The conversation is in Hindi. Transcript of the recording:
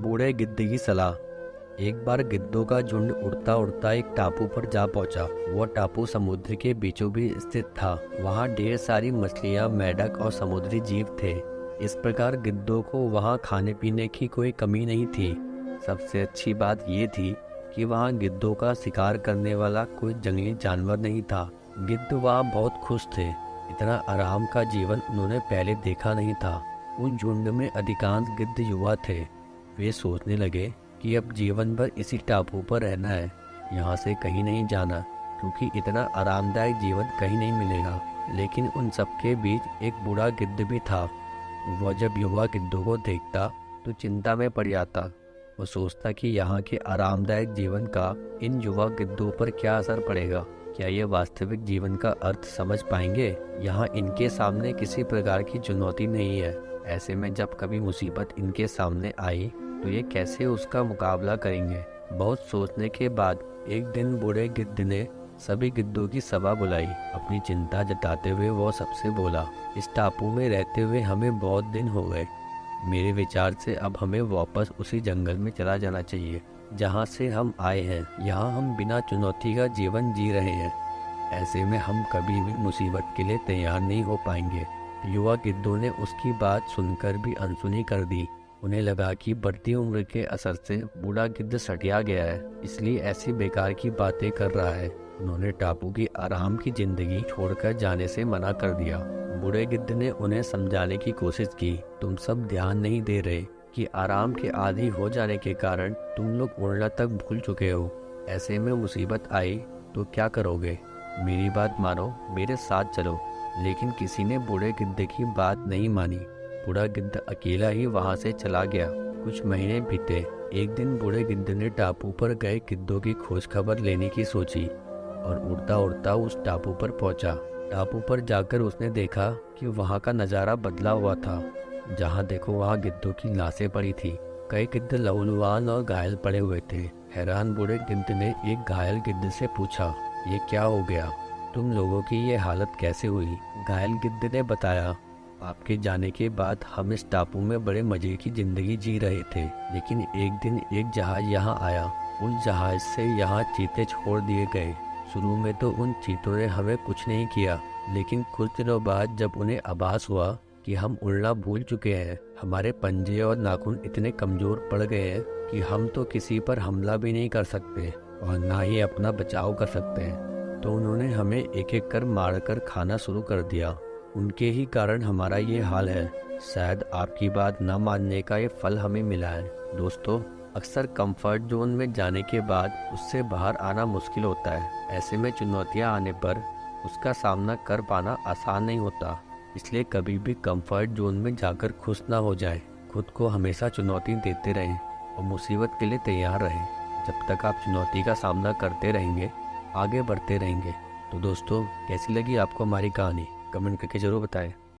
बूढ़े गिद्ध की सलाह। एक बार गिद्धों का झुंड उड़ता उड़ता एक टापू पर जा पहुंचा। वह टापू समुद्र के बीचों बीच स्थित था। वहां ढेर सारी मछलियां, मेंढक और समुद्री जीव थे। इस प्रकार गिद्धों को वहां खाने पीने की कोई कमी नहीं थी। सबसे अच्छी बात यह थी कि वहां गिद्धों का शिकार करने वाला कोई जंगली जानवर नहीं था। गिद्ध वहां बहुत खुश थे। इतना आराम का जीवन उन्होंने पहले देखा नहीं था। उन झुंड में अधिकांश गिद्ध युवा थे। वे सोचने लगे कि अब जीवन भर इसी टापू पर रहना है, यहाँ से कहीं नहीं जाना, क्योंकि इतना आरामदायक जीवन कहीं नहीं मिलेगा। लेकिन उन सबके बीच एक बूढ़ा गिद्ध भी था। वह जब युवा गिद्धों को देखता तो चिंता में पड़ जाता। वो सोचता कि यहाँ के आरामदायक जीवन का इन युवा गिद्धों पर क्या असर पड़ेगा। क्या ये वास्तविक जीवन का अर्थ समझ पाएंगे? यहाँ इनके सामने किसी प्रकार की चुनौती नहीं है। ऐसे में जब कभी मुसीबत इनके सामने आई तो ये कैसे उसका मुकाबला करेंगे? बहुत सोचने के बाद एक दिन बूढ़े गिद्ध ने सभी गिद्धों की सभा बुलाई। अपनी चिंता जताते हुए वो सबसे बोला, इस टापू में रहते हुए हमें बहुत दिन हो गए। मेरे विचार से अब हमें वापस उसी जंगल में चला जाना चाहिए जहाँ से हम आए हैं। यहाँ हम बिना चुनौती का जीवन जी रहे हैं। ऐसे में हम कभी भी मुसीबत के लिए तैयार नहीं हो पाएंगे। युवा गिद्धों ने उसकी बात सुनकर भी अनसुनी कर दी। उन्हें लगा कि बढ़ती उम्र के असर से बूढ़ा गिद्ध सटिया गया है, इसलिए ऐसी बेकार की बातें कर रहा है। उन्होंने टापू की आराम की जिंदगी छोड़कर जाने से मना कर दिया। बूढ़े गिद्ध ने उन्हें समझाने की कोशिश की, तुम सब ध्यान नहीं दे रहे कि आराम के आदी हो जाने के कारण तुम लोग उड़ना तक भूल चुके हो। ऐसे में मुसीबत आई तो क्या करोगे? मेरी बात मानो, मेरे साथ चलो। लेकिन किसी ने बूढ़े गिद्ध की बात नहीं मानी। बूढ़ा गिद्ध अकेला ही वहां से चला गया। कुछ महीने बीते। एक दिन बूढ़े गिद्ध ने टापू पर गए गिद्धों की खोज खबर लेने की सोची और उड़ता उड़ता उस टापू पर पहुंचा। टापू पर जाकर उसने देखा कि वहां का नज़ारा बदला हुआ था। जहां देखो वहां गिद्धों की लाशें पड़ी थी। कई गिद्ध लहूलुहान और घायल पड़े हुए थे। हैरान बूढ़े गिद्ध ने एक घायल गिद्ध से पूछा, ये क्या हो गया? तुम लोगों की ये हालत कैसे हुई? घायल गिद्ध ने बताया, आपके जाने के बाद हम इस टापू में बड़े मजे की जिंदगी जी रहे थे, लेकिन एक दिन एक जहाज यहाँ आया। उस जहाज से यहाँ चीते छोड़ दिए गए। शुरू में तो उन चीतों ने हमें कुछ नहीं किया, लेकिन कुछ दिनों बाद जब उन्हें आभास हुआ कि हम उड़ना भूल चुके हैं, हमारे पंजे और नाखून इतने कमजोर पड़ गए हैं कि हम तो किसी पर हमला भी नहीं कर सकते और ना ही अपना बचाव कर सकते हैं। तो उन्होंने हमें एक एक कर मारकर खाना शुरू कर दिया। उनके ही कारण हमारा ये हाल है। शायद आपकी बात न मानने का ये फल हमें मिला है। दोस्तों, अक्सर कंफर्ट जोन में जाने के बाद उससे बाहर आना मुश्किल होता है। ऐसे में चुनौतियां आने पर उसका सामना कर पाना आसान नहीं होता। इसलिए कभी भी कंफर्ट जोन में जाकर खुश ना हो जाए। खुद को हमेशा चुनौती देते रहें और मुसीबत के लिए तैयार रहें। जब तक आप चुनौती का सामना करते रहेंगे, आगे बढ़ते रहेंगे। तो दोस्तों, कैसी लगी आपको हमारी कहानी? कमेंट करके ज़रूर बताएं।